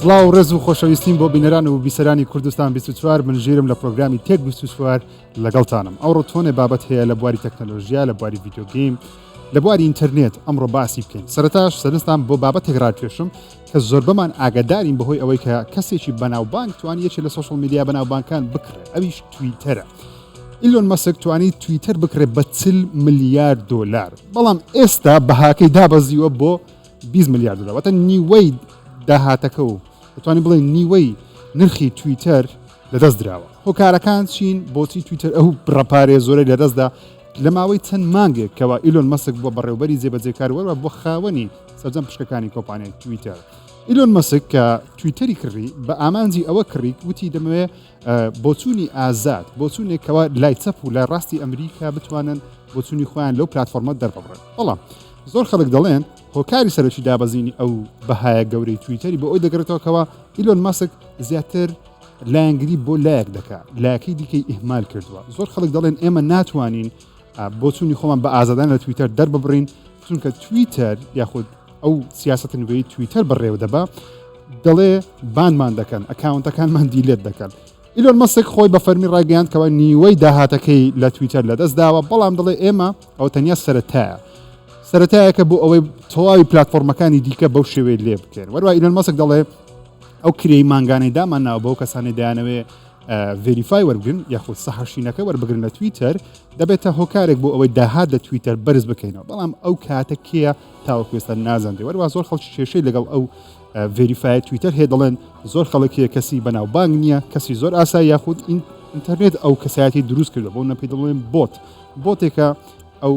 سڵاو ڕێز و خۆشەویستیم بۆ بینەران و بیسەرانی کوردستان 24 من ژیرم لە پرۆگرامی تێک 24 لەگەڵتانم. ئەوڕۆ تۆنێ بابەت هەیە لە بواری تەکنەلۆژیا، لە بواری ڤیدیۆگەیم، لە بواری ئینتەرنێت ئەمڕۆ باسی بکەین. سەرەتاش سەرنجتان بۆ بابەتێک ڕاکێشم کە زۆربەمان ئاگادارین بەهۆی ئەوەی کە کەسێکی بەناوبانگ توانی یەکێک لە سۆشڵ میدیا بەناوبانگەکان بکڕێ، ئەویش تویتەرە. ئیلۆن مەسک توانی تویتەر بکڕێ بە 40 ملیار دۆلار، بەڵام ئێستا بەهاکەی دابەزیوە بۆ 20 ملیار دۆلار، واتە نیوەی داهاتەکە و دەتوانین بڵێن نیوەی نرخی تویتەر لەدەست درراوە. هۆکارەکان چین بۆچی تویتەر ئەو بڕەپارێ زۆرە لەدەستدا لە ماوەی چەند مانگێک کەوا ئیلۆن مەسک بۆ بەڕێوبەری جێبەجێکار وەرە بۆ خاوەنی سەرجەم پشکەکانی کۆمپانیای تویتەر. ئیلۆن مەسک کە تویتەری کڕی بە ئامانجی ئەوە کڕی وتی دەمەوێت بۆچوونی ئازاد بۆچوونێکەوە لای چەپ و لای ڕاستی ئەمریکا بتوانن بۆچوونی خۆیان لەو پلتفۆرمە دەربڕن. بەڵام زۆر خەڵک دەڵێن هۆکاری سەرەکی دابەزینی ئەو بەهایە گەورەی تویتەری بۆ ئەوی دەگرێتەوەکەوە ئیلۆن مەسک زیاتر لایەنگری بۆ لایەک دەکات، لایەکەی دیکەی ئیهمال کردووە. زۆر خەڵک دەڵێن ئێمە ناتوانین بۆچوونی خۆمان بە ئازادان لە تویتەر دەرببڕین، چونکە تویتەر یاخود ئەو سیاسەتە نوێی تویتەر بەڕێوە دەبا دەڵێ بانمان دەکەن، ئەکاونتەکانمان دیلێت دەکەن. ئیلۆن مەسک خۆی بە فەرمی ڕاگەیاندکەوە نیوەی داهاتەکەی لە تویتەر لەدەست داوە، بەڵام دەڵێ ئێمە ئەو تەنیا سەرەتایەکە بۆ ئەوەی تەواوی پلتفۆرمەکانی دیکە بەو شێوەیە لێ بکەن. وەروە ئیلۆن مەسک دەڵێ ئەو کرێی مانگانەی دامان ناوە بەو کەسانی دەیانەوێ ڤێریفای وەربگرن یاخود سەحەشینەکە وەربگرن لە تویتەر دەبێتە هۆکارێک بۆ ئەوەی داهات لە تویتەر بەرز بکەینەوە، بەڵام ئەو کاتە کێیە تاوەکو ئێستا نازانێ. وەروە زۆر خەڵکی کێشەی لەگەڵ ئەو ڤێریفای تویتەر هەیە، دەڵێن زۆر خەڵکیە کەسی بەناوبانگ نییە، کەسی زۆر ئاسایی یاخود ئینتەرنێت ئەو کەسایەتی دروست کردو بۆ نەپی دەڵێن بۆتێکە ئەو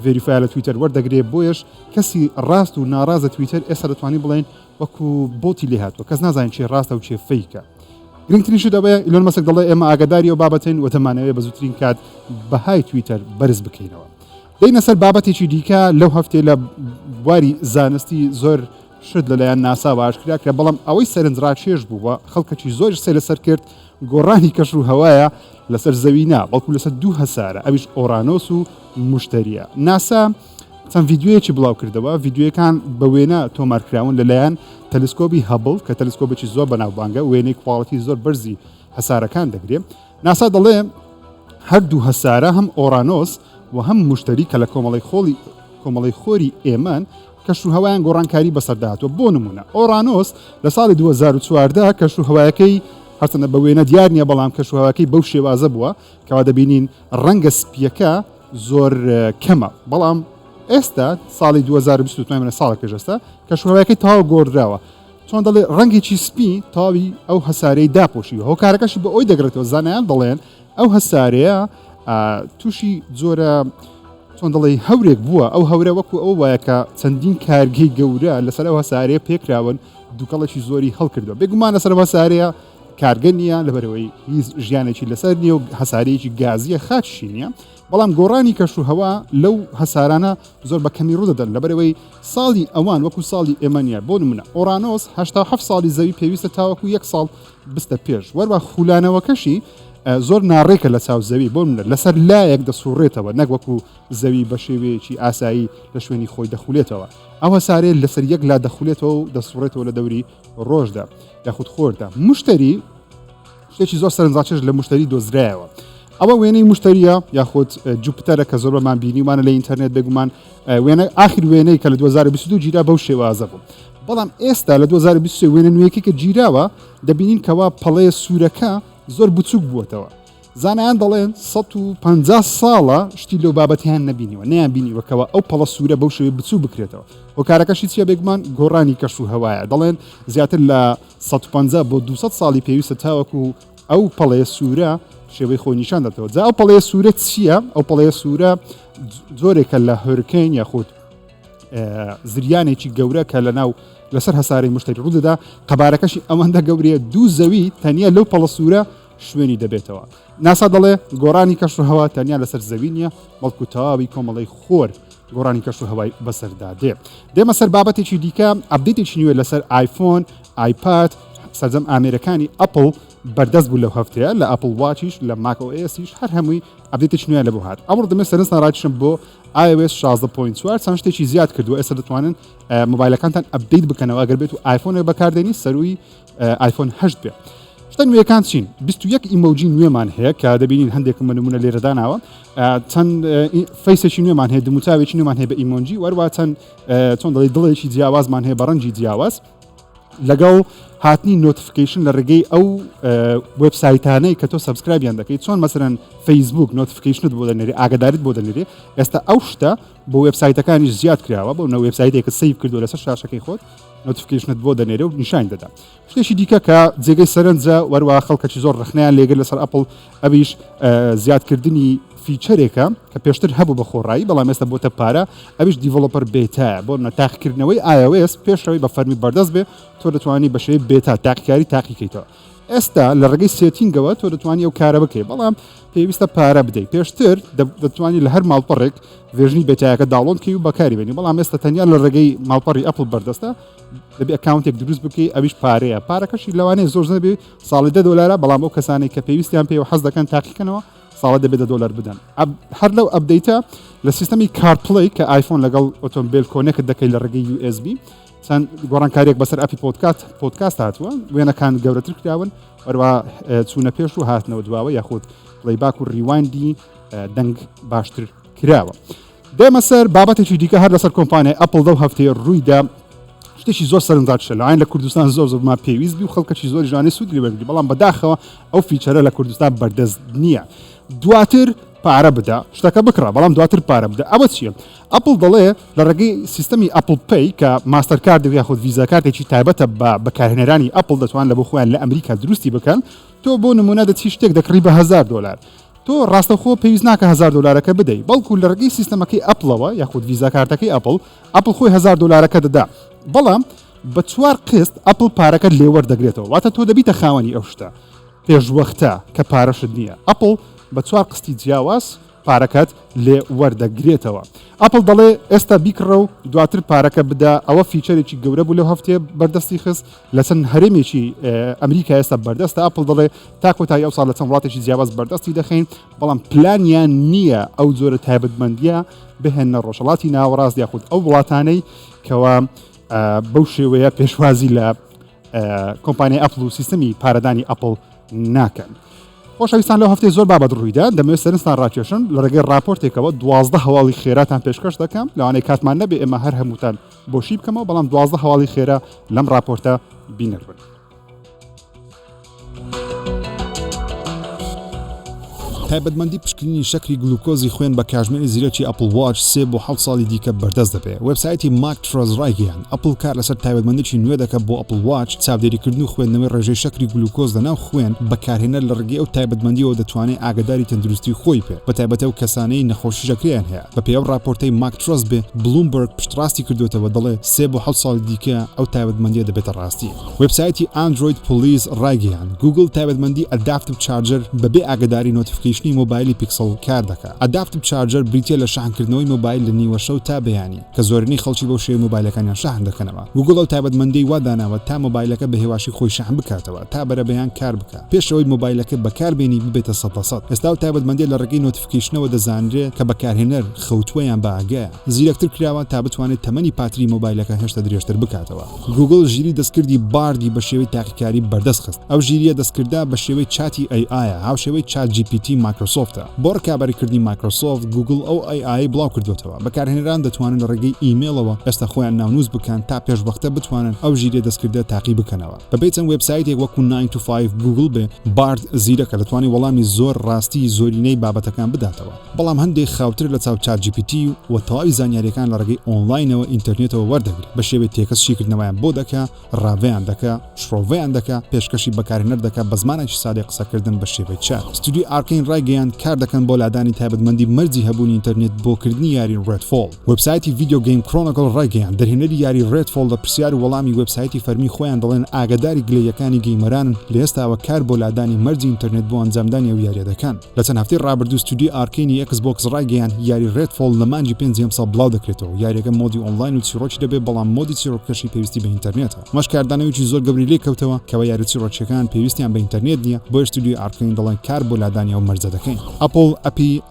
ڤێریفای لە تویتەر وەردەگرێ. بۆیش کەسی ڕاست و ناڕازە تویتەر ئێستا دەتوانین بڵێن وەکو بۆتی لێ هاتووە، کەس نازانین چێ ڕاستە و چێ فەیکە. گرنگترینش دەبێت ئیلۆن مەسک دەڵێ ئێمە ئاگاداری و بابەتین و دەمانەوێت بە زووترین کات بەهای تویتەر بەرز بکەینەوە. دەینە سەر بابەتێکی دیکە لەو هەفتێ لە بواری زانستی زۆر شت لەلایەن ناسا باشکرا کرا، بەڵام ئەوەی سەرنجڕاکێش بووە خەڵکەکی زۆر سێ لەسەر کرد گۆڕانی کەش و هەوایە لەسەر زەوینا، بەڵکو لەسەر دوو هەسارە، ئەویش ئۆرانۆس و مشتریە. ناسا چەند ڤیددیوەیەکی بڵاو کردەوە، ڤیددیوەکان بە وێنە تۆمارکراون لەلایەن تەلسکۆبی هەبڵ کە تەلسکۆبێکی زۆر بەناوبانگە، وێنەی کواڵەتی زۆر بەرزی هەسارەکان دەگرێت. ناسا دەڵێ هەردوو هەسارە هەم ئۆرانۆس و هەم مشتری کە لە کۆمەڵی خۆری ئێمەن کەش و هەوایان گۆڕانکاری بەسەرداهاتوە. بۆ نمونە ئۆرانۆس لە ساڵی 2014 کەش و هەوایەکەی هەرچەندە بە وێنە دیار نییە، بەڵام کەش و هەوایەکەی بەو شێوازە بووە کەوا دەبینین ڕەنگە سپیەکە زۆر کەمە، بەڵام ئێستا ساڵی 2022 ساڵە پێشەستا کەش و هەوایەکەی تاوا گۆڕراوە. چۆن دەڵێ ڕەنگێکی سپی تاوی ئەو هەسارەی داپۆشیوە. هۆکارەکەشی بە ئەوی دەگرێتەوە زانایان دەڵێن ئەو هەسارەیە تووشی جۆرە چۆن دەڵێ هەورێک بووە، ئەو هەورە وەکو ئەو وایە کە چەندین کارگەی گەورە لەسەر ئەو هەسارەیە پێکراون دووکەڵێکی زۆری هەڵکردووە. بێگومان لەسەر هەسارەیە کارگە نییە لەبەرەوەی هیچ ژیانێکی لەسەر نییە و هەسارەیەکی گازیە خاچشی نییە، بەڵام گۆڕانی کەش و هەوا لەو هەسارانە زۆر بە کەمی ڕوودەدەن لەبەرەوەی ساڵی ئەوان وەکو ساڵی ئێمەنیە. بۆ نمونە ئۆرانۆس 87 ساڵی زەوی پێویستە تاوەکو 1 ساڵ بستە پێش. وەروە خولانەوەکەشی زۆر ناڕێکە لە چاو زەوی، بۆ منە لەسەر لایەک دەسوڕێتەوە، نەک وەکو زەوی بە شێوەیەکی ئاسایی لە شوێنی خۆی دەخولێتەوە. ئەو هەسارێ لەسەر یەک لا دەخولێتەوە و دەسوڕێتەوە لە دەوری ڕۆژدا یاخود خۆردا. مشتری شتێکی زۆر سەرنجڕاکێش لە مشتری دۆزرایەوە. ئەوە وێنەی مشتریە یاخود جوپتەرە کە زۆربەمان بینیوانە لە ئینتەرنێت، بێگومان وێنە ئاخر وێنەی کە لە 2022 گیرا بەو شێوازە بوو، بەڵام ئێستا لە 2023 وێنە نوێیەکی کە گیراوە دەبینین کەوا پەڵەیە سوورەکە زۆر بچوک بووەتەوە. زانایان دەڵێن 150 ساڵە شتی لەو بابەتیان نەبینیوە، نەیان بینیوەکەوە ئەو پەڵە سوورە بەو شێوەیە بچوو بکرێتەوە. هۆکارەکەشی چیە بێگومان گۆڕانی کەش و هەوایە. دەڵێن زیاتر لە 150 بۆ 200 ساڵی پێویستە تاوەکو ئەو پەڵەیە سوورە شێوەی خۆی نیشان دەدەوە. جا ئەو پەڵەیە سوورە چییە؟ ئەو پەڵەیە سوورە زۆرێکە لە هۆرکین یاخود زریانێکی گەورە کە لەسەر هەسارەی مشتری ڕوودەدا، قەبارەکەشی ئەوەندە گەورەیە دوو زەوی تەنیا لەو پەڵە سوورە شوێنی دەبێتەوە. ناسا دەڵێ گۆڕانی کەش و هەوا تەنیا لەسەر زەوی نییە، بەڵکو تەواوی کۆمەڵی خۆر گۆڕانی کەش و هەوای بەسەردا دێ. دێمە سەر بابەتێکی دیکە ئەپدەیتێکی نوێ لەسەر ئایفۆن، ئایپاد، سەرجەم ئامێرەکانی ئەپڵ بەردەست بوو لەو هەفتەیە لە ئەپل واچیش لە ماک ئۆ ئێسیش هەر هەمووی ئەپدێتێکی نوێ لەبوو هات. ئەمڕۆ دەمێ سەرنجتان ڕاکێشم بۆ iOS 16.4 چەند شتێکی زیاد کردووە. ئێستا دەتوانن مۆبایلەکانتان ئەپدەیت بکەنەوە ئەگەر بێت و ئایفۆنێک بەکاردێنی سەروی ئایفۆن 8 بێ. شتە نوێیەکان چین 21 ئیمۆجی نوێمان هەیە کە دەبینین هەندێک نمونە لێرەداناوە چەند فەیسێکی نوێمان هەیە دموچاوێکی نوێمان هەیە بە ئیمۆجی وەروە چەند چۆن دەڵێ دڵێکی جیاوازمان هەیە بە ڕەنگی جیاواز لەگەڵ هاتنی نۆتیفیکیشن لە ڕێگەی ئەو وێبسایتانەی کە تۆ سەبسکرایبیان دەکەیت چۆن مەسەرەن فەیسبوک نۆتیفیکیشنت بۆ دەنێری ئاگاداریت بۆ دەنێری ئێستا ئەو شتە بۆ وێبسایتەکانیش زیاد کراوە بۆ نە وێبسایتێک کە سیف کردو لەسەر شاشەکەی خۆت نۆتیفیکیشنت بۆ دەنێرە و نیشان دەدا. شتێکی دیکە کە جێگەی سەرنجە وەروە خەڵکەکی زۆر ڕخنیان لێگر لەسەر ئەپڵ ئەویش زیادکردنی فیچەرێکە کە پێشتر هەبوو بە خۆڕایی بەڵام ئێستا بۆتە پارە ئەویش دیڤڵۆپەر بێتایە بۆ نەتاقیکردنەوەی iOS پێشەوەی بە فەرمی بەردەست بێ تۆ دەتوانانی بە شێوەی بێتا تاقیکاری تاقیکەیتەوە. ئێستا لە ڕێگەی سێتینگەوە تۆ دەتوانی ئەو کارە بکەیت بەڵام پێویستە پارە بدەیت. پێشتر دەتوانی لە هەر ماڵپەڕێک ڤێژنی بێتایەکە داڵۆنکەی و بەکاری بێنی بەڵام ئێستا تەنیا لە ڕێگەی ماڵپەڕی ئەپڵ بەردەستە دەبێ ئەکاونتێک دروست بکەی ئەویش پارەیە پارەکەشی لەوانەیە زۆر نەبێ ساڵی $10 بەڵام ئەو کەسانێک کە پێویستیان پێ و حەز دەکەن تاقیکەنەوە ساڵە دەبێت $10 بدەن. هەر لەو ئەپدەیتە لە سیستەمی کارپڵی کە ئایفۆن لەگەڵ ئۆتۆمبیل کۆنێکت دەکەی لە ڕێگەی USB چەند گۆڕانکاریێک بەسەر ئەپی پۆدکاست هاتووە وێنەکان گەورەتر کراون وەروە چوونە پێش و هاتنەوە دواوە یاخود پڵەیباک و ڕیوایندی دەنگ باشتر کراوە. دێمە سەر بابەتێکی دیکە هەر لەسەر کۆمپانیای ئەپڵ دەو هەفتەیە ڕوویدا شتێکی زۆر سەرنجات شەلاین لە کوردستان زۆرمان پێویست بی و خەڵکەکی زۆری جوانی سوودی لێوەرگری بەڵام بەداخەوە ئەو فیچەرە لە کوردستان بەردەست نییە. دواتر پارە بدە شتەکە بکڕە بەڵام دواتر پارە بدە ئەوە چییە؟ ئەپڵ دەڵێ لە ڕێگەی سیستەمی ئەپڵ پەی کە ماستەر کارد یاخود ڤیزا کارتێکی تایبەتە بە بەکارهێنەرانی ئەپڵ دەتوان لە بۆ خۆیان لە ئەمریکا دروستی بکەن تۆ بۆ نمونە دەچی شتێک دەکڕی بە $1000 تۆ ڕاستەخۆ پێویست ناکە $1000 بدەیت بەڵکو لە ڕێگەی سیستەمەکەی ئەپڵەوە یاخود ڤیزا کارتەکەی ئەپڵ خۆی $1000 دەدا بەڵام بە 4 قست ئەپڵ پارەکە لێوەردەگرێتەوە واتە تۆ دەبیتە خاوەنی ئەو شتە پێشوەختە کە پارەشت نییە ئەپڵ بە 4 قستی جیاواز پارەکەت لێ وەردەگرێتەوە. ئەپڵ دەڵێ ئێستا بیکڕە و دواتر پارەکە بدا ئەوە فیچەرێکی گەورە بوو لەو هەفتەیە بەردەستی خست لە چەند هەرێمێکی ئەمریکا ئێستا بەردەستە ئەپڵ دەڵێ تا کۆتایی ئەو ساڵ لە چەند وڵاتێکی جیاواز بەردەستی دەخەین بەڵام پلانیان نییە ئەو جۆرە تایبەتمەندیە بهێنە ڕۆژهەڵاتی ناوەڕاست یاخود ئەو وڵاتانەی کەوا بەو شێوەیە پێشوازی لە کۆمپانیای ئەپڵ و سیستەمی پارەدانی ئەپڵ ناکەن. خۆشەویستان لەو هەفتەی زۆر بابەت ڕوویدا دەمەوێت سەرنجتان ڕاکێشن لە ڕێگەی راپۆرتێکەوە 12 هەواڵی خێراتان پێشکەش دەکەم لەوانەیە کاتمان نەبێ ئێمە هەر هەمووتان بۆشی بکەمەوە بەڵام 12 هەواڵی خێرا لەم راپۆرتە بینەربن. تایبەتمەندی پشکنینی شەکری گلوکۆزی خوێن بە کاژمێری زیرەکی ئەپڵ واچ 3 بۆ 7 ساڵی دیکە بەردەست دەبێت. وێبسایتی ماک ترۆز ڕایگەیان ئەپڵ کار لەسەر تایبەتمەندێکی نوێ دەکات بۆ ئەپڵ واچ چاودێریکردن و خوێندنەوەی ڕێژەی شەکری گلوکۆز لەناو خوێن بەکارهێنەر لە ڕێگەی ئەو تایبەتمەندیەوە دەتوانێت ئاگاداری تەندروستی خۆی پێ بە تایبەتە و کەسانەی نەخۆشی ژەکریان هەیە. بە پێی ئەو راپۆرتەی ماک ترۆز بێ بلومبەرگ پشتڕاستی کردوێتەوە دەڵێ 3 بۆ 7 ساڵی دیکە ئەو تایبەتمەندیە دەبێتە ڕاستی. وێبسایتی ئاندروید پلیس ڕایگەیان گوگل تایبەتمەندی ئەداپتیڤ چارجەر بەبێ ئاگاداری نۆتیفیکیشنی مۆبایلی پیکسل کار دەکات. ئەداپتیڤ چارجەر بریتە لە شاحنکردنەوەی مۆبایل لە نیوە شەو تا بەیانی کە زۆرینەی خەڵکی بەو شێوەیە مۆبایلەکانیان شاحن دەکەنەوە. گوگل ئەو تایبەتمەندی وا داناوە تا مۆبایلەکە بە هێواشی خۆی شاحن بکاتەوە تا بەرەبەیان کار بکات پێشەوەی مۆبایلەکە بەکاربێنی ببێتە 100%. ئێستا ئەو تایبەتمەندی لە ڕێگەی نۆتیفیکیشنەوە دەزانرێت کە بەکارهێنەر خەوتووەیان بە ئاگایە زیرەکتر کراوە تا بتوانێت تەمەنی پاتری مۆبایلەکە هێشتا درێژتر بکاتەوە. گوگل ژیری دەستکردی باردی بە شێوەی تاقیکاری بەردەست خست. ئەو ژیریە دەستکردا بە شێوەی چاتی AI هاوشێوەی چات GPT مایکرۆسۆفتە. بۆ ڕکابەریکردنی مایکرۆسۆفت گوگل ئەو AI بڵاو کردوتەوە. بەکارهێنەران دەتوانن لە ڕێگەی ئیمێلەوە ئێستا خۆیان ناونووس بکەن تا پێشوەختە بتوانن ئەو ژیرە دەستکردە تاقی بکەنەوە. بەبێ چەند وێبسایتێک وەکو 9 to 5 گوگل بێ بارد زیرەکە دەتوانێت وەڵامی زۆر ڕاستی زۆرینەی بابەتەکان بداتەوە. بەڵام هەندێک خاوتر لە چاو چات GPT و تەواوی زانیاریەکان لە ڕێگەی ئۆنلاینەوە ئینتەرنێتەوە وەردەگرێت بە شێوەی تێکەشکردنەوەیان بۆ دەکا ڕاوەیان دەکا شڕۆڤەیان دەکا پێشکەشی بەکارهێنەر دەکا بە زمانێکی سادەی قسەکردن بە شێوەی چات. ستودیۆ ئارکین ڕایگەیان کار دەکەن بۆ لادانی تایبەتمەندی مەرجی هەبوونی ئینتەرنێت بۆکردنی یاری ڕێدفۆڵ. وێبسایتی ڤیدیۆ گەیم کرۆنیکل ڕایگەیان دەرهێنەری یاری ڕێدفۆڵ لە پرسیار و وەڵامی وێبسایتی فەرمی خۆیان دەڵێن ئاگاداری گلەیەکانی گەیمەرانن لە ئێستاوە کار بۆ لادانی مەرجی ئینتەرنێت بۆ ئەنجامدانی ئەو یاریە دەکەن. لە چەند هەفتەی ڕابردوو ستودیۆ ئارکینی ئەکسبۆکس ڕایگەیان یاری ڕێدفۆڵ لە مانجی 5 ساڵ بڵاو دەکرێتەوە. یاریەکە مۆدی ئۆنلاین و چیرۆکی دەبێت بەڵام مۆدی چیرۆکەشی پێویستی بە ئینتەرنێتە. مەش کاردانەوەی زۆر گەوری لێ کەوتەوە کەوە یاری چیرۆکیەکان پێویستیان بە ئینتەرنێت نییە بۆ ستودیۆ ئارکین دەڵێن کار بۆ لادانی ئەو مەرجە دەکەین.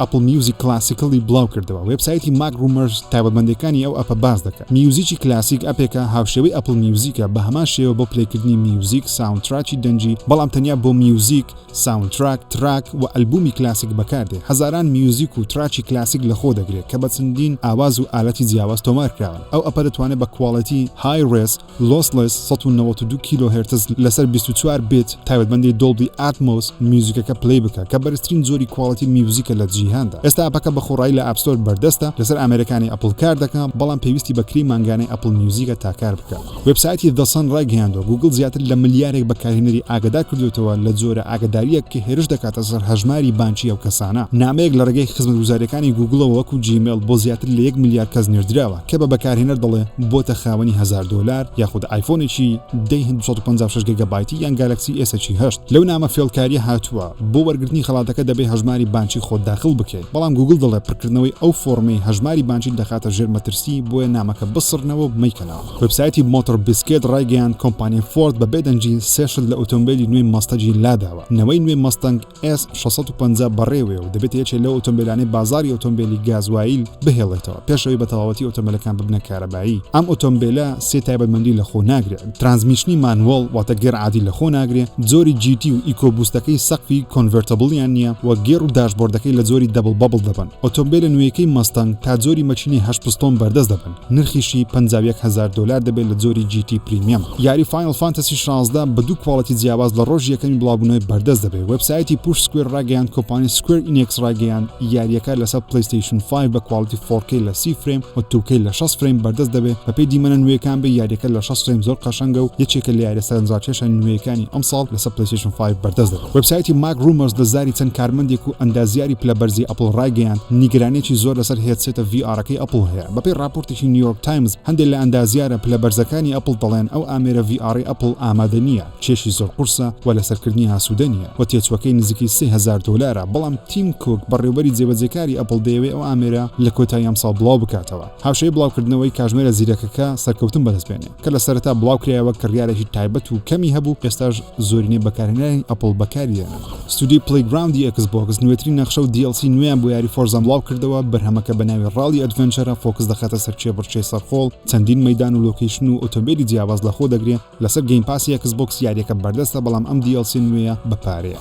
ئەپل میوزیک کلاسیکلی بڵاو کردەوە. وێبسایتی ماک رومرز تایبەتمەندەکانی ئەو ئەپە باز دەکات. میوزیکی کلاسیک ئەپێکە هاوشێوەی ئەپل میوزیکە بە هەمان شێوە بۆ پلێکردنی میوزیک ساوندتراکی دەنجی بەڵام تەنیا بۆ میوزیک ساوندتراک تراک و ئەلبومی کلاسیک بەکاردێ. هەزاران میوزیک و تراکی کلاسیک لە خۆ دەگرێت کە بە چەندین ئاواز و ئالەتی جیاواز تۆمار کراون. ئەو ئەپە دەتوانێت بە کواڵیتی های ڕێس لۆسلس 192 کیلۆهرتز لەسەر 24 بیت تایبەتمەندی دۆڵبی ئاتمۆس میوزیکەکە پلی بکە کە بەرزترین زۆری کواڵیتی میوزیکە لە جیهاندا. ئێستا ئەپەکە بە خۆڕایی لە ئاپستۆر بەردەستە لەسەر ئەمریکانی ئەپل کار دەکات بەڵام پێویستی بەکری مانگانەی ئەپل میوزیکە تا کار بکات. وێبسایتی دەسەن ڕایگەیاندەوە گوگل زیاتر لە ملیارێک بەکارهێنەری ئاگادار کردوێتەوە لە جۆرە ئاگاداریەک کە هێرش دەکاتە سەر هەژماری بانکی ئەو کەسانە. نامەیەک لە ڕێگەی خزمەتگوزاریەکانی گوگڵەوە وەکو جیمیل بۆ زیاتر لە 1 میلیارد کەس نێردراوە کە بە بەکارهێنەر دەڵێ بۆتە خاوەنی $1000 یاخود ئایفۆنێکی 256 گیگابایتی یان گالاکسی S8 لەو نامە فێڵکاریە هاتووە بۆ وەرگرتنی خەڵاتەکە دەبێت هەژماری بانکی خۆت داخل بکەیت بەڵام گوگل دەڵێ پڕکردنەوەی ئەو فۆرمەی هەژماری بانکی دەخاتە ژێر مەترسی بۆیە نامەکە بسڕنەوە بمەیکەنەوە. وێبسایتی مۆتۆر بیسکێت ڕایگەیان کۆمپانیای فۆرد بە بێدەنجی سێشت لە ئۆتۆمبیلی نوێی مەستەجی لاداوە. نەوەی نوێی مەستەنگ S650 بەڕێوێ و دەبێت یەکێک لە ئۆتۆمبیلانەی بازاری ئۆتۆمبیلی گازوایل بهێڵێتەوە پێشەوەی بە تەواوەتی ئۆتۆمبیلەکان ببنە کارەبایی. ئەم ئۆتۆمبیلە سێ تایبەتمەندی لە خۆ ناگرێت. ترانسمیشنی مانوەڵ واتە گێر عادی لە خۆ ناگرێت، جۆری GT و ئیکۆبوستەکەی سەقفی کۆنڤێرتەبڵیان نییە و گێر و داشبۆردەکەی لە جۆری دەبڵ بەبڵ دەبن. ئۆتۆمبیلە نوێیەکەی مەستەنگ تا جۆری مەچینی 8 پستۆن بەردەست دەبن. نرخیشی $51,000 دەبێت لە جۆری GT پریمیەم. یاری فاینل فانتەسی 16 بە دوو کواڵیتی جیاواز لە ڕۆژ یەکەمی بڵاوبوونەوەی بەردەست دەبێت. وێبسایتی پوش سکوێر ڕاگەیان کۆمپانی سکوێر ئینێکس ڕاگەیان یاریەکە لەسەر پلیستیشن 5 بە کواڵیتی 4K لە 30 فریم و 2K لە 6 فریم بەردەست دەبێت. بە پێی دیمەنە نوێیەکان بێ یاریەکە لە 6 فریم زۆر قەشەنگە و یەکێکە لە یاریە سەرنجڕاکێشە نوێیەکانی ئەم ساڵ لەسەر پلیستیشن 5 بەردەست دەبێت. وێبسایتی ماک رومرز دەزاری چەند کارمەندێک و ئەندازیاری پلەبەرزی ئەپل ڕایگەیان نیگرانێکی زۆر لەسەر هێدسێتە VR-ەکەی ئەپل هەیە. بەپێی راپۆرتێکی نیویۆرک تایمز هەندێک لە ئەندازیارە پلەبەرزەکانی ئەپل دەڵێن ئەو ئامێرە VR ئەپل ئامادە نییە، کێشی زۆر قورسە و لەسەرکردنی هاسوودە نییە و تێچوەکەی نزیکی $3000 بەڵام تیم کۆک بەڕێوەبەری جێبەجێکاری ئەپل دەیەوێت ئەو ئامێرە لە کۆتایی ئەم ساڵ بڵاو بکاتەوە. هاوشەی بڵاوکردنەوەی کاژمێرە زیرەکەکە سەرکەوتن بەدەستپێنێ کە لە سەرەتا بڵاو کرایەوە کڕیارێکی تایبەت و کەمی هەبوو ئێستاش زۆرینەی بەکارهێنانی ئەپل بەکاری دێنن. ستودیۆ پلەیگراوندی ئەکسبۆکس نوێترین نەخشە و DLC نوێیان بۆ یاری فۆرزا بڵاو کردەوە. بەرهەمەکە بە ناوی ڕاڵی ئەدڤێنچەرە فۆکس دەخاتە سەر چێبڕچێ سەرخۆڵ، چەندین مەیدان و لۆکیشن و ئۆتۆمبیلی جیاواز لە خۆ دەگرێت. لەسەر گەیم پاسی ئەکسبۆکس یاریەکە بەردەستە بەڵام ئەم DLC نوێیە بەپارەیە.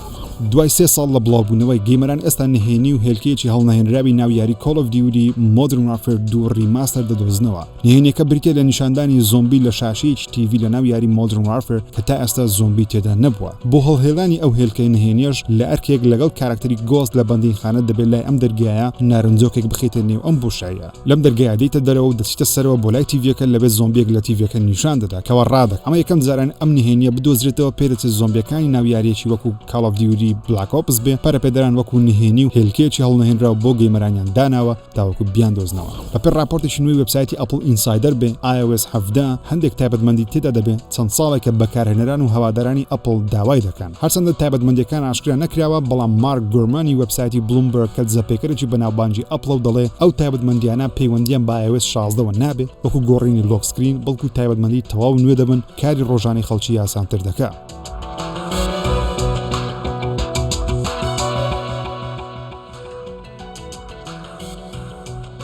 دوای 3 ساڵ لە بڵاوبوونەوەی گەیمەران ئێستا نهێنی و هێلکەیەکی هەڵنەهێنراوی ناو یاری Call of Duty Modern Warfare 2 ریماستەر دەدۆزنەوە. نهێنیەکە بریتە لە نیشاندانی زۆمبی لە شاشەیەکی TV لە ناو یاری Modern Warfare کە تا ئێستا زۆمبی تێدا نەبووە. بۆ هەڵهێڵانی ئەو هێلکەی نهێنیەش لە ئەرکێک لەگەڵ کارکتەری گۆست لە بەندیخانە دەبێت لای ئەم دەرگایە نارنجۆکێک بخێتە نێو ئەم بۆشایە. لەم دەرگایە دێتە دەرەوە و دەچیتە سەرەوە بۆ لای تیڤەکە لەبێت زۆمبیەک لە تیڤەکە نیشان دەدا کەوە ڕادەک. ئەمە یەکەم جاران ئەم نهێنیە بدۆزرێتەوە پێدەچێت زۆمبیەکانی ناو یاریەکی وەکو Call of Duty Black Ops بێ پەرەپێدەران وەکو نهێنی و هێلکەیەکی هەڵنەهێنراوە بۆ گەیمەرانیان داناوە تاوەکو بیان دۆزنەوە. بەپێی راپۆرتێکی نوێی وێبسایتی ئەپل ئینسایدەر بێ iOS 17 هەندێک تایبەتمەندی تێدا دەبێت چەند ساڵێکە بەکارهێنەران و هەوادارانی ئەپل داوای دەکەن. هەرچەندە تایبەتمەندیەکان ئاشکرا نەکراوە بەڵام مارک گۆرمانی وێبسایتی بلومبەرگ کە جەپێکەرێکی بەناوبانجی ئەپڵ دەڵێ ئەو تایبەتمەندیانە پەیوەندیان بە iOS 16 نابێت وەکو گۆڕینی لۆک سکرین بەڵکو تایبەتمەندی تەواو نوێ دەبن کاری ڕۆژانەی خەڵکی ئاسانتر دەکات.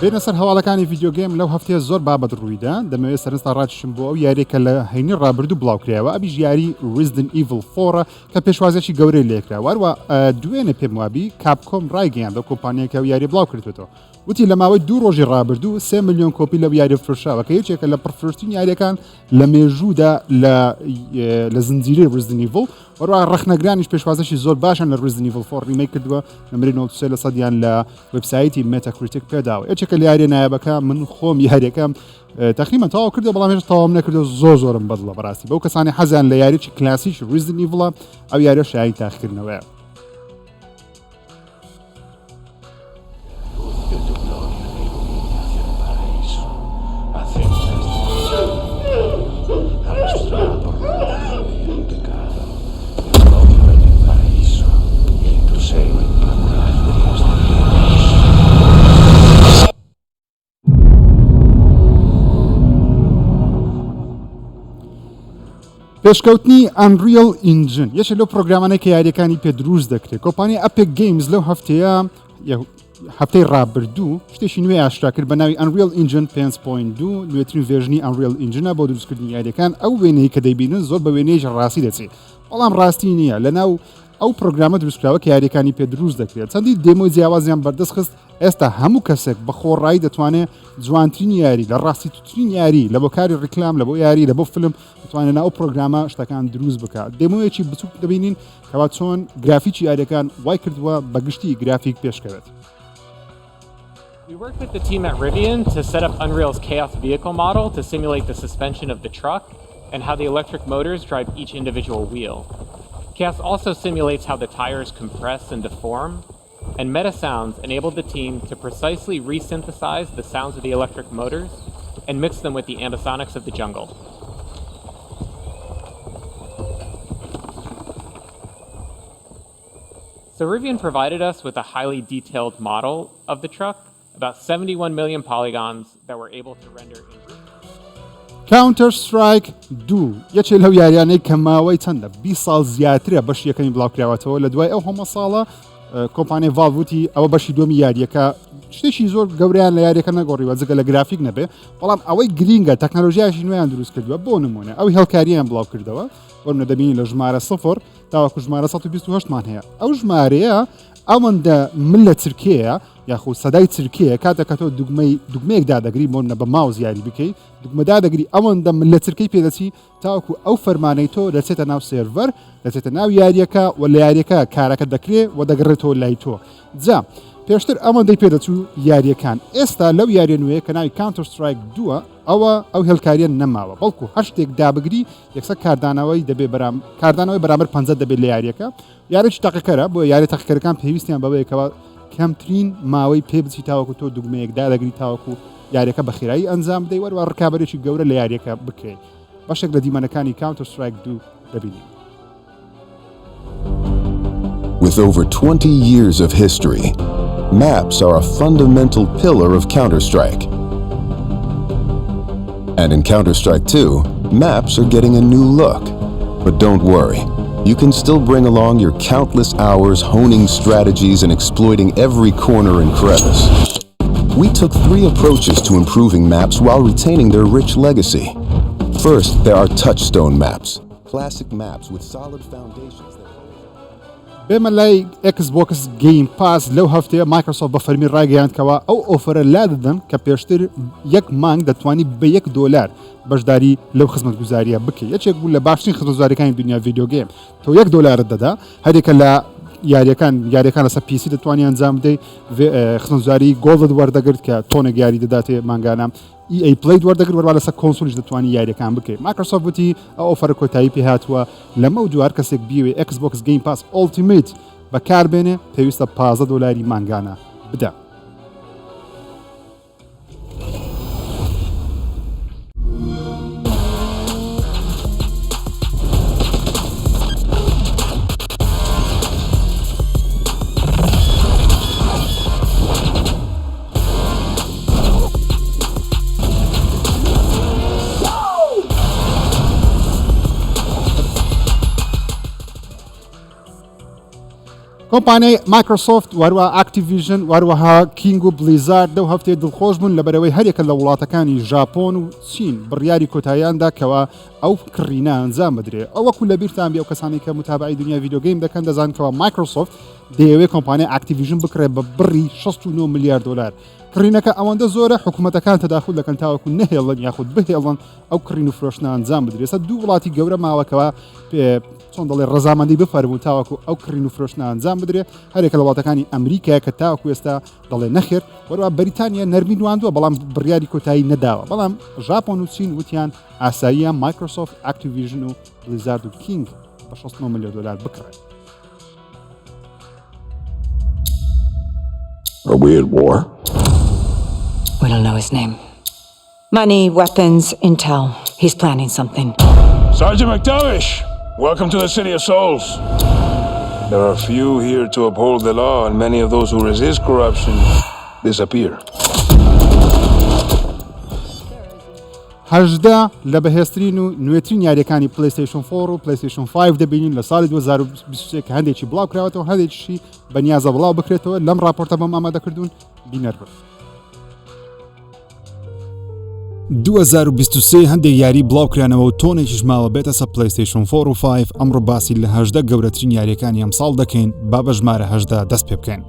بێنە سەر هەواڵەکانی ڤیدیۆ گەیم لەو هەفتەیە زۆر بابەت ڕوویدا. دەمەوێت سەرنجتا ڕاکێشم بۆ ئەو یاریێکە لە هەینی ڕابردوو بڵاوکرایەوە ئەبیش یاری Resident Evil 4 کە پێشوازێکی گەورەی لێکرا. وەروە دوێنێ پێم وابی کاپکۆم ڕایگەیاندە کۆمپانیەکە ئەو یاری بڵاو کردوێتەوە. وتی لە ماوەی 2 ڕۆژی ڕابردوو 3 ملیۆن کۆپی لەو یاری فرۆشراوە کە یەکێکە لە پڕفرۆشترین یاریەکان لە مێژوودا لە زنجیرەی Resident Evil. وەروە ڕەخنەگرانیش پێشوازەشی زۆر باشن لە Resident Evil 4 ریمەیک کردووە نمرەی 93% لە وێبسایتی Metacritic پێداوە. یەکێکە لە یاریە نایابەکە من خۆم یاریەکەم تقریبا تەواو کردو بەڵام هێشتا تەواو نەکردو زۆرم بەدڵە بەڕاستی بەو کەسانی حەزیان لە یاریی کلاسیک Resident Evil ئەو یاریە شایەنی تاقیکردنەوەیە. پێشکەوتنی Unreal Engine یەکێک لەو پرۆگرامانەی کە یاریەکانی پێ دروست دەکرێت. کۆمپانیای Epic Games لەو هەفتەی ڕابردوو شتێکی نوێ ئاشکرا کرد بە ناوی Unreal Engine 5.2 نوێترین ڤێژنی Unreal Engine بۆ دروستکردنی یاریەکان. ئەو وێنەی کە دەیبینن زۆر بە وێنەیەکی ڕاستی دەچێت، بەڵام ڕاستی نییە. لەناو ئەو پرۆگرامە دروستکراوە کە یاریەکانی پێ دروست دەکرێت. چەندی دێمۆی جیاوازیان بەردەست خست. ئێستا هەموو کەسێک بە خۆڕایی دەتوانێت جوانترین یاری لە ڕاستیترین یاری لە بۆ کاری ڕیکلام، لە بۆ یاری، لە بۆ فیلم بتوانێت ناو پرۆگرامە شتەکان دروست بکات. دێمۆیەکی بچووک دەبینین کەوا چۆن گرافیکی یاریەکان وای کردووە بە گشتی گرافیک پێشکەوێت. We worked with the team at Rivian to set up Unreal's Chaos vehicle model to simulate the suspension of the truck and how the electric motors drive each individual wheel. Chaos also simulates how the tires compress and deform, and Metasounds enabled the team to precisely resynthesize the sounds of the electric motors and mix them with the ambisonics of the jungle. So Rivian provided us with a highly detailed model of the truck, about 71 million polygons that were able to render in Counter-Strike 2 یەکێ لەو یاریانەی کە ماوەی چەندە 20 ساڵ زیاترە بەش یەکەمی بڵاوکراوەتەوە. لە دوای ئەو هەموو ساڵە کۆمپانیای ڤالڤوتی ئەوە بەشی دومی یاریەکە شتێکی زۆر گەوریان لە یاریەکە نەگۆڕیوە جگە لە گرافیک نەبێ، بەڵام ئەوەی گرینگە تەکنۆلۆژیاشی نوێیان دروست کردووە. بۆ نمونە ئەوی هەڵکاریان بڵاو کردەوە بۆ دەبینی لە ژمارە 0 تاوەکو ژمارە 128مان هەیە. ئەو ژمارەیە ئەوەندە من لە چرکەیە یاخود سەدای چرکەیە کاتێک تۆ دوگمەیەک دادەگری بۆ بە ماوز یاری بکەیت دوگمەدا دەگری ئەوەندە من لە چرکەی پێدەچی تاوەکو ئەو فەرمانەی تۆ دەچێتە ناو سێڤەر، دەچێتە ناو یاریەکە و لە یاریەکە کارەکە دەکرێت و دەگەڕێتەوە لای تۆ. جا پێشتر ئەوەندەی پێدەچوو یاریەکان. ئێستا لەو یاریە نوێ کە ناوی Counter-Strike 2 ئەو هێڵکاریە نەماوە، بەڵکو هەر شتێک دابگری یەکسەر کاردانەوەی کاردانەوەی بەرامبەر 50 دەبێت لە یاریەکە. یاریی تەقیکەرە بۆ یاری تەقیکەرەکان پێویستیان بەوەیەکەوە کەمترین ماوەی پێ بچی تاوەکو تۆ دوگمەیەکدا دەگری تاوەکو یاریەکە بە خێرایی ئەنجام بدەی وەروە ڕکابەرێکی گەورە لە یاریەکە بکەیت. بەشێک لە دیمەنەکانی Counter-Strike 2 دەبینین. With over 20 years of history, maps are a fundamental pillar of Counter-Strike. And in Counter-Strike 2, maps are getting a new look. But don't worry, you can still bring along your countless hours honing strategies and exploiting every corner and crevice. We took 3 approaches to improving maps while retaining their rich legacy. First, there are touchstone maps, classic maps with solid foundations. بێمە لای Xbox Game Pass لەو هەفتەیە مایکرۆسۆفت بە فەرمی ڕاگەیاندکەوە ئەو ئۆفەرە لا دەدەن کە پێشتر 1 مانگ دەتوانی بە $1 بەشداری لەو خزمەتگوزاریە بکەیت. یەکێک بوو لە باشترین خزمەتگوزاریەکانی دنیا ڤیدیۆ گیم. تۆ $1 دەدا هەرێکە لە یاریەکان لەسەر PC دەتوانی ئەنجام بدەیت. خزمەتگوزاری گۆڵت وەردەگرت کە تۆنێک یاری دەداتێ مانگانە. EA Play وەردەگرت وەروە لەسەر کۆنسۆلیش دەتوانی یاریەکان بکەیت. مایکرۆسۆفت وتی ئەو ئۆفەرە کۆتایی پێ هاتووە لەمە و دوار کەسێک بیوێ Xbox Game Pass Ultimate بەکاربێنێ پێویستە $15 مانگانە بدە. کۆمپانیای مایکرۆسۆفت وەروە ئاکتیڤیژن وەروەها کینگ و بلیزارد دەو هەفتەیە دڵخۆش بوون لەبەرەوەی هەرێکە لە وڵاتەکانی ژاپۆن و چین بڕیاری کۆتاییاندا کەوا ئەو کڕینە ئەنجام بدرێت. ئەو وەکو لە بیرتان بێ ئەو کەسانی کە متابعی دنیا ڤیدیۆ گیم دەکەن دەزان کەوا مایکرۆسۆفت دەیەوێت کۆمپانیای ئاکتیڤیژن بکڕێت بە بڕی $69 ملیار. کڕینەکە ئەوەندە زۆرە حکوومەتەکان تەداخل دەکەن تاوەکو نەهێڵن یاخود بهێڵن ئەو کڕین و فرۆشتنە ئەنجام بدرێت. دوو وڵاتی گەورە ماوەکەوە چۆن دەڵێ ڕەزامەندی بفەرمون تاوەکو ئەو کڕین و فرۆشتنە ئەنجام بدرێت. هەرێکە لە وڵاتەکانی ئەمریکایە کە تاوەکو ئێستا دەڵێ نەخێر وەروە بەریتانیا نەرمی نواندووە بەڵام بڕیاری کۆتایی نەداوە. بەڵام ژاپۆن و چین وتیان ئاساییە مایکرۆسۆفت ئاکتیڤیژن و بلیزارد و کینگ بە $69 ملیۆن بکڕێت. A weird war? We don't know his name. Money, weapons, intel. He's planning something. Sergeant McTavish, welcome to the City of Souls. There are few here to uphold the law, and many of those who resist corruption disappear. هەژدە لە بەهێزترین و نوێترین یاریەکانی پلیستیشن 4 و پلیستیشن 5 دەبینین لە ساڵی 2023 کە هەندێکی بڵاو کراوەتەوە هەندێکیشی بەنیازە بڵاو بکرێتەوە لەم راپۆرتە بەم ئامادەکردوون بینەر بن. 2023 هەندێک یاری بڵاوکرانەوە و تۆنێکیش ماوە بێتە سە پلیستیشن 4 و 5 ئەمڕۆ باسی لە 18 گەورەترین یاریەکانی ئەم ساڵ دەکەین با بە ژمارە 18 دەست پێ بکەین.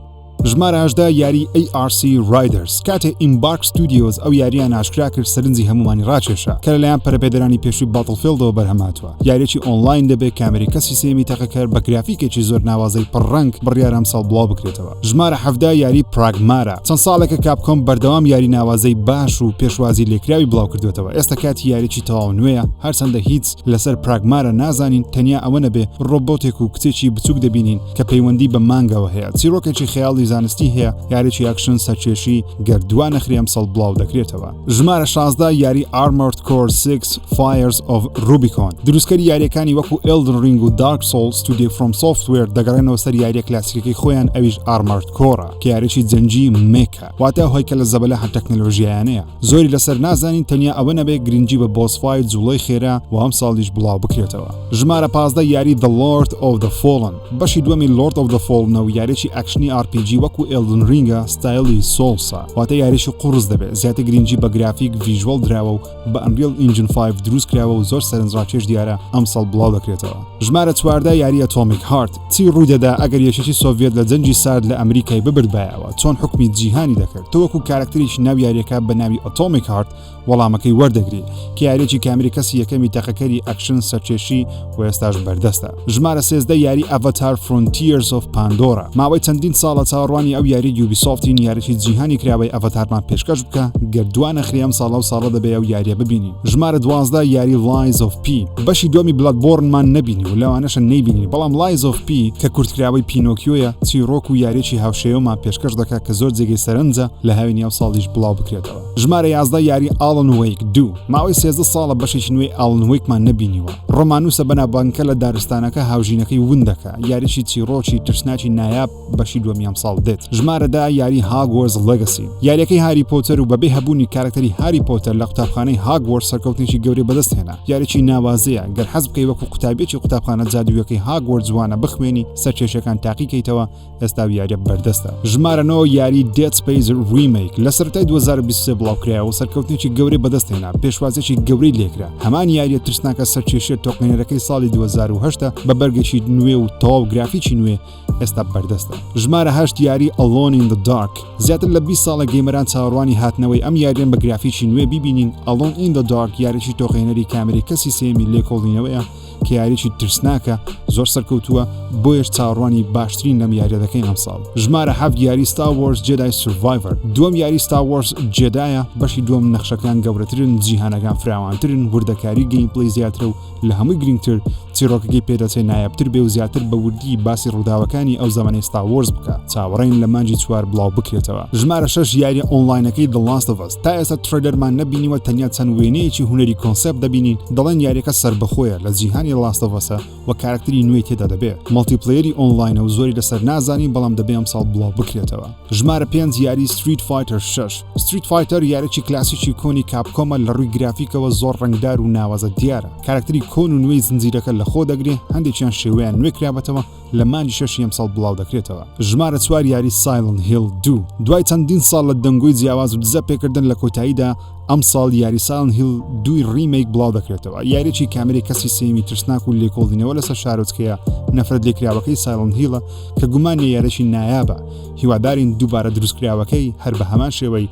ژمارە 18 یاری ARC Riders کاتێ Embark Studios ئەو یاریان ئاشکرا کرد سەرنجی هەمومانی ڕاکێشە کە لەلایەن پەرەپێدەرانی پێشووی Battlefieldەوە بەرهەماتوە. یاریێکی ئۆنلاین دەبێت کامێرەی سیستەمی تەقەکەر بە گرافیکێکی زۆر ناوازەی پڕڕەنگ بڕیار ئەم ساڵ بڵاو بکرێتەوە. ژمارە 17 یاری پراگمارە چەند ساڵێکە کاپکۆم بەردەوام یاری ناوازەی باش و پێشوازی لێکراوی بڵاو کردوێتەوە. ئێستا کاتی یاریی تەواو نوێیە هەرچەندە هیچ لەسەر پراگمارە نازانین تەنیا ئەوە نەبێ ڕۆبۆتێک و کچێکی بچووک دەبینین کە پەیوەندی بە مانگەوە هەیە. چیرۆکێکی خەیاڵی زانستی هەیە یاریی ئاکشن سەرچێشی گەردووانە خرێم سەڵ بڵاو دەکرێتەوە. ژمارە 16 یاری Armored Core 6 Fires of Rubicon دروستکەری یاریەکانی وەکو Elden Ring و Dark Souls Studio From Software دەگەڕێنەوە سەر یاریە کلاسیکەکەی خۆیان ئەویش Armored Core کە یاریی جەنجی مێکە واتە هۆی کە لە زەبەلە هەر تەکنۆلۆژیایانەیە زۆری لەسەر نازانین تەنیا ئەوە نەبێ گرنگی بە بۆسفای جوڵەی خێرا و ئەم ساڵیش بڵاو بکرێتەوە. ژمارە 15 یاری The Lord of the Fallen بەشی دووەمی Lord of the Fallen و یاریی ئەکشنی RPG وەکو Elden Ring ستایلی سۆلسا واتە یاریشی قورس دەبێت زیاتر گرنگی بە گرافیک ڤیژوەڵ دراوە و بە Unreal Engine 5 دروست کراوە و زۆر سەرنجڕاکێش دیارە ئەم ساڵ بڵاو دەکرێتەوە. ژمارە 14 یاری Atomic Heart چی ڕوویدەدا ئەگەر یەکێکی سۆڤێت لە جەنجی سارد لە ئەمریکای ببردبایەوە چۆن حکمی جیهانی دەکرد تۆ وەکو کارکتەرێکی ناو یاریەکە بە ناوی Atomic Heart وەڵامەکەی وەردەگری کە یاریێکی کامیری کەسی یەکەمی تەقەکەری ئەکشن سەرچێشی و ئێستاش بەردەستە. ژمارە 13 یاری Avatar Frontiers of Pandora ماوەی چەندین ساڵە چاوەڕوانی ئەو یاری یوبیسۆفتین یاریی جیهانی کراوەی ئەڤەتارمان پێشکەش بکە گەردوانە خرێم ساڵە و ساڵە دەبێ و یاریە ببینین. ژمارە 12 یاری Lies of P بەشی دومی بلادبۆرنمان نەبینی و لەوانەشە نەیبینی بەڵام Lies of P کە کورتکراوەی پینۆکیۆیە چیرۆک و یاریێکی هاوشێوەمان پێشکەش دەکات کە زۆر جێگەی سەرنجە لە هاوینی ئەو ساڵیش بڵاو بکرێتەوە. ژمارە 11 یاری Alan Wake 2 ماوەی 13 ساڵە بەشێکی نوێی Alan Wakeمان نەبینیوە. ڕۆمانوسە بەنابانکە لە دارستانەکە هاوژینەکەی ون دەکات یاریی چیرۆکی ترسناکی نایاب بەشی دووەمی ئەم ساڵ دێت. ژمارە 10 یاری Hogwarts Legacy یاریەکەی هاری پۆتەر و بەبێ هەبوونی کارکتەری هاری پۆتەر لە قوتابخانەی هاگوارتس سەرکەوتنێکی گەورەی بەدەست هێنا یاریی ناوازەیە گەر حەز بکەی وەکو قوتابێکی قوتابخانە جادوویەکەی هاگوارتس جوانە بخوێنی سەرچێشەکان تاقیکەیتەوە ئێستا یاریە بەردەستە. ژمارە 9 یاری Dead Space Remake لە سەرەتای 2023 بڵاوکرایەوە و سەرکەوتنێکی گەورەی بەدەست هێنا پێشوازێکی گەورەی لێکرا هەمان یاریە ترسناکە سەرچێشە تۆقنێنەرەکەی ساڵی 2008 بە بەرگێکی نوێ و تەواو گرافیکی نوێ ئێستا بەردەستە. ژمارە 8 یاری Alone in the Dark زیاتر لە 20 ساڵە گەیمەران چاوەڕوانی هاتنەوەی ئەم یاریان بە گرافیکی نوێ ببینین. Alone in the Dark یاریی تۆقێنەری کامێرەی کەسی سێمی لێکۆڵینەوەیە کە یاریی ترسناکە زۆر سەرکەوتووە بۆیش چاوەڕوانی باشترین لەم یاریە دەکەین ئەم ساڵ. ژمارە 7 یاری Star Wars Jedi Survivor دووەم یاری Star Wars جێدایە بەشی دووەم نەخشەکان گەورەترن جیهانەکان فراوانترن وردەکاری گەیمپڵی زیاتر و لە هەمووی گرنگتر چیرۆکەکەی پێدەچێت نایابتر بێ و زیاتر بە وردی باسی ڕووداوەکانی ئەو زەمانەی Star Wars بکە چاوەڕێین لە مانجی 4 بڵاو بکرێتەوە. ژمارە 6 یاری ئۆنلاینەکەی The Last of Us تا ئێستا ترێلەرمان نەبینیوە تەنیا چەند وێنەیەکی هوەری کۆنسێپت دەبینین دەڵێن یاریەکە سربەخۆیە لە جیهانی Last of Us و کارکتەری نوێی تێدا دەبێت مەڵتیپلەیەری ئۆنلاینە و زۆری لەسەر نازانین بەڵام دەبێ ئەم ساڵ بڵاو بکرێتەوە. ژمارە 5 یاری Street Fighter 6 Street Fighter یاریی کلاسیکی کۆنی کاپکۆمە لە ڕووی گرافیکەوە زۆر ڕنگدار و ناوازە دیارە کارکتەری کۆن و نوێی زنجیرەکە لە خۆ دەگرێ هەندێکیان شێوەیان نوێ کرابەتەوە لە مانجی 6 ئەم ساڵ بڵاو دەکرێتەوە. ژمارە 4 یاری Silent Hill 2 دوای چەندین ساڵ لە دەنگۆی جیاواز و دزە پێکردن لە کۆتاییدا ئەم ساڵ یاری Silent Hill 2 ریمیک بڵاو دەکرێتەوە یاریی کامێرەی کەسی سێمی ترسناک و لێکۆڵینەوە لەسەر شارۆچکەیە نەفرەت لێکراوەکەی Silent Hill کە گومانی یاریی نایابە هیوادارین دووبارە دروستکراوەکەی هەر بە هەمان شێوەی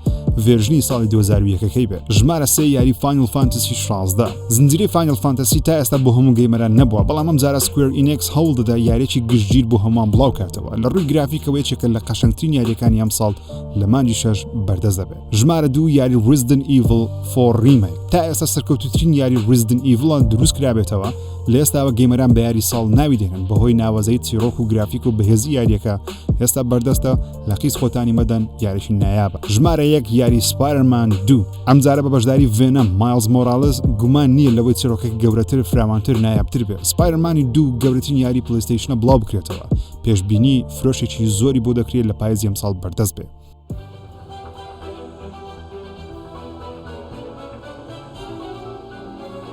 ڤێرژنی ساڵی 2001ەکەی بێت. ژمارە 3 یاری Final Fantasy 16 زنجیرەی Final Fantasy تا ئێستا بۆ هەموو گەیمەران نەبووە بەڵام ئەم جارە Square Enix هەوڵ دەدا یاریێکی گشتگیر بۆ هەمووان بڵاو کاتەوە لە ڕووی گرافیکەوە یەکێکە لە قەشەنگترین یاریەکانی ئەم ساڵ لە مانجی 6 بەردەست دەبێت. ژمارە 2 یاری Resident Evil 4 Remake تا ئێستا سەرکەوتووترین یاری Resident Evil دروست کرابێتەوە لە ئێستاوە گەیمەران بە یاری ساڵ ناوی دێنن بەهۆی ناوازەی چیرۆک و گرافیک و بەهێزی یاریەکە ئێستا بەردەستە لە قیس خۆتانی مەدەن یاریشی نایابە. ژمارە 1 یاری Spider-Man 2 ئەم جارە بە بەشداری Venom Miles Morales گومان نییە لەوەی چیرۆکێک گەورەتر فراوانتر نایابتر بێت. Spider-Man 2 گەورەترین یاری پلیستیشنە بڵاو بکرێتەوە پێشبینی فرۆشێکی زۆری بۆ دەکرێت لە پاییزی ئەم ساڵ بەردەست بێت.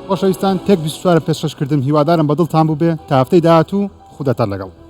خۆشەویستان تێک 24 پێشکەشکردم هیوادارم بەدڵتان بوو بێ تا هەفتەی داهاتوو خودەتان لەگەڵ